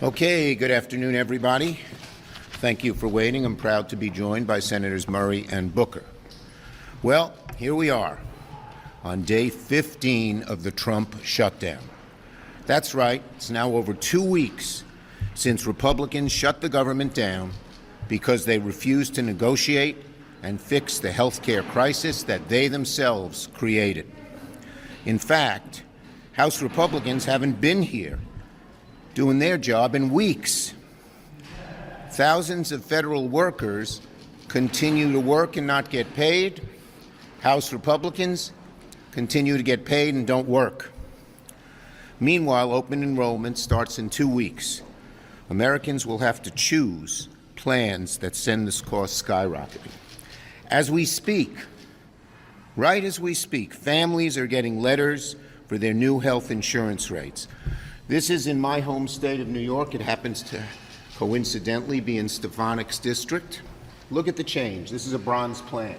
Okay, good afternoon, everybody. Thank you for waiting. I'm proud to be joined by Senators Murray and Booker. Well, here we are on day 15 of the Trump shutdown. That's right, it's now over 2 weeks since Republicans shut the government down because they refused to negotiate and fix the health care crisis that they themselves created. In fact, House Republicans haven't been here doing their job in weeks. Thousands of federal workers continue to work and not get paid. House Republicans continue to get paid and don't work. Meanwhile, open enrollment starts in 2 weeks. Americans will have to choose plans that send this cost skyrocketing. As we speak, right as we speak, families are getting letters for their new health insurance rates. This is in my home state of New York. It happens to coincidentally be in Stefanik's district. Look at the change. This is a bronze plan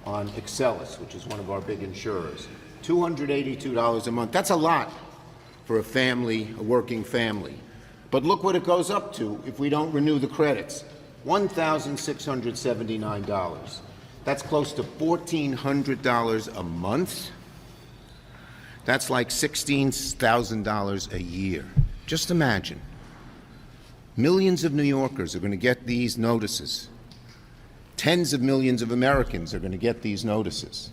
on Excelis, which is one of our big insurers. $282 a month. That's a lot for a family, a working family. But look what it goes up to if we don't renew the credits. $1,679. That's close to $1,400 a month. That's like $16,000 a year. Just imagine. Millions of New Yorkers are going to get these notices. Tens of millions of Americans are going to get these notices.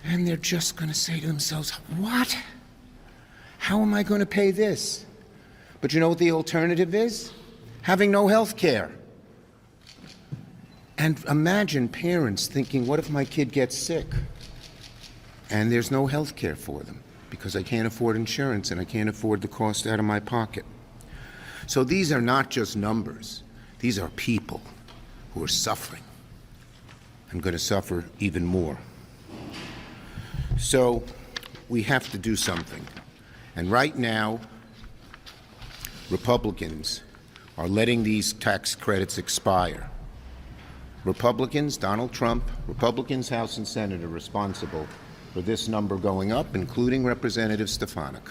And they're just going to say to themselves, what? How am I going to pay this? But you know what the alternative is? Having no health care. And imagine parents thinking, what if my kid gets sick? And there's no health care for them because I can't afford insurance and I can't afford the cost out of my pocket. So these are not just numbers. These are people who are suffering and going to suffer even more. So we have to do something. And right now, Republicans are letting these tax credits expire. Republicans, Donald Trump, Republicans, House and Senate are responsible for this number going up, including Representative Stefanik.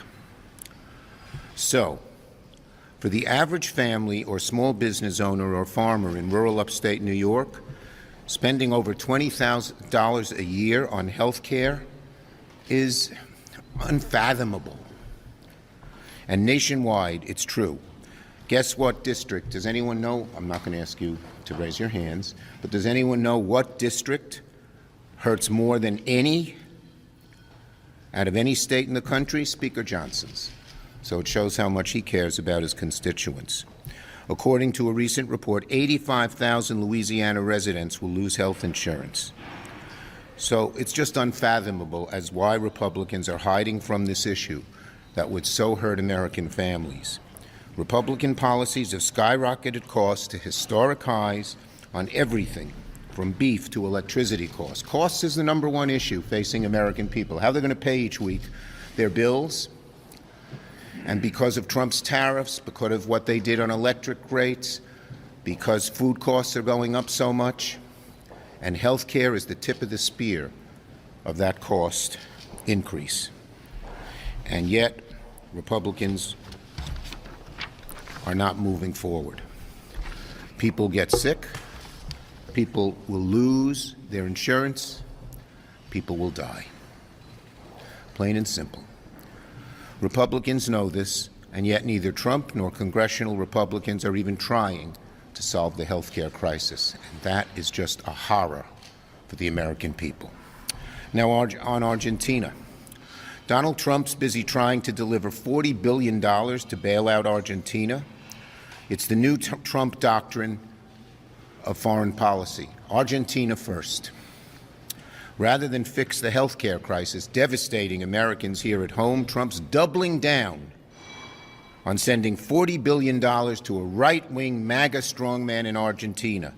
So, for the average family or small business owner or farmer in rural upstate New York, spending over $20,000 a year on health care is unfathomable. And nationwide, it's true. Guess what district? Does anyone know? I'm not going to ask you to raise your hands, but does anyone know what district hurts more than any out of any state in the country? Speaker Johnson's. So it shows how much he cares about his constituents. According to a recent report, 85,000 Louisiana residents will lose health insurance. So it's just unfathomable as why Republicans are hiding from this issue that would so hurt American families. Republican policies have skyrocketed costs to historic highs on everything from beef to electricity costs. Costs is the number one issue facing American people. How they're going to pay each week their bills. And because of Trump's tariffs, because of what they did on electric rates, because food costs are going up so much, and health care is the tip of the spear of that cost increase. And yet, Republicans are not moving forward. People get sick. People will lose their insurance. People will die. Plain and simple. Republicans know this, and yet neither Trump nor congressional Republicans are even trying to solve the health care crisis. And that is just a horror for the American people. Now on Argentina. Donald Trump's busy trying to deliver $40 billion to bail out Argentina. It's the new Trump doctrine of foreign policy. Argentina first. Rather than fix the health care crisis devastating Americans here at home, Trump's doubling down on sending $40 billion to a right-wing MAGA strongman in Argentina.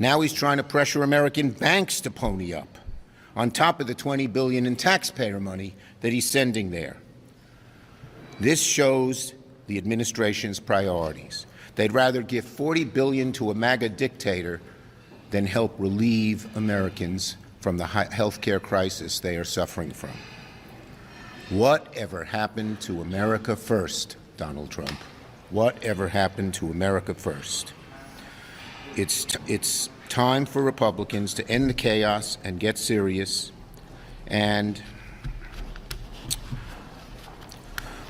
Now he's trying to pressure American banks to pony up, on top of the $20 billion in taxpayer money that he's sending there. This shows the administration's priorities. They'd rather give $40 billion to a MAGA dictator than help relieve Americans from the health care crisis they are suffering from. Whatever happened to America first? Donald Trump, whatever happened to America first? It's time for Republicans to end the chaos and get serious, and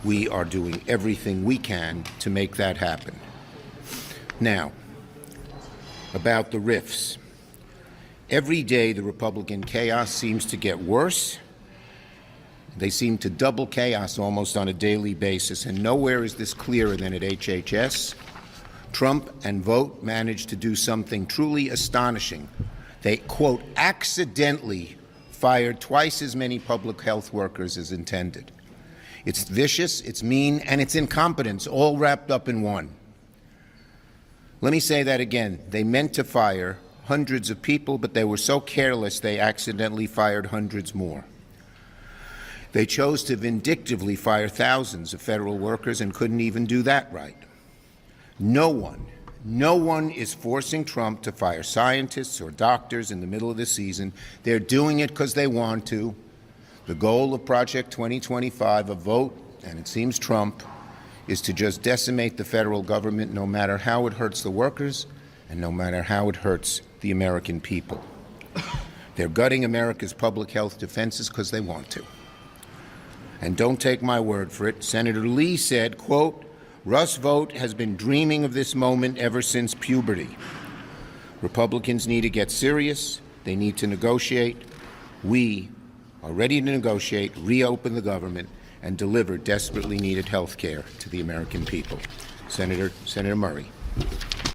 we are doing everything we can to make that happen. Now, about the rifts. Every day the Republican chaos seems to get worse. They seem to double chaos almost on a daily basis, and nowhere is this clearer than at HHS. Trump and Vogt managed to do something truly astonishing. They, quote, accidentally fired twice as many public health workers as intended. It's vicious, it's mean, and it's incompetence, all wrapped up in one. Let me say that again. They meant to fire hundreds of people, but they were so careless they accidentally fired hundreds more. They chose to vindictively fire thousands of federal workers and couldn't even do that right. No one is forcing Trump to fire scientists or doctors in the middle of the season. They're doing it because they want to. The goal of Project 2025, a vote, and it seems Trump, is to just decimate the federal government no matter how it hurts the workers and no matter how it hurts the American people. They're gutting America's public health defenses because they want to. And don't take my word for it. Senator Lee said, quote, Russ Vought has been dreaming of this moment ever since puberty. Republicans need to get serious. They need to negotiate. We are ready to negotiate, reopen the government, and deliver desperately needed health care to the American people. Senator Murray.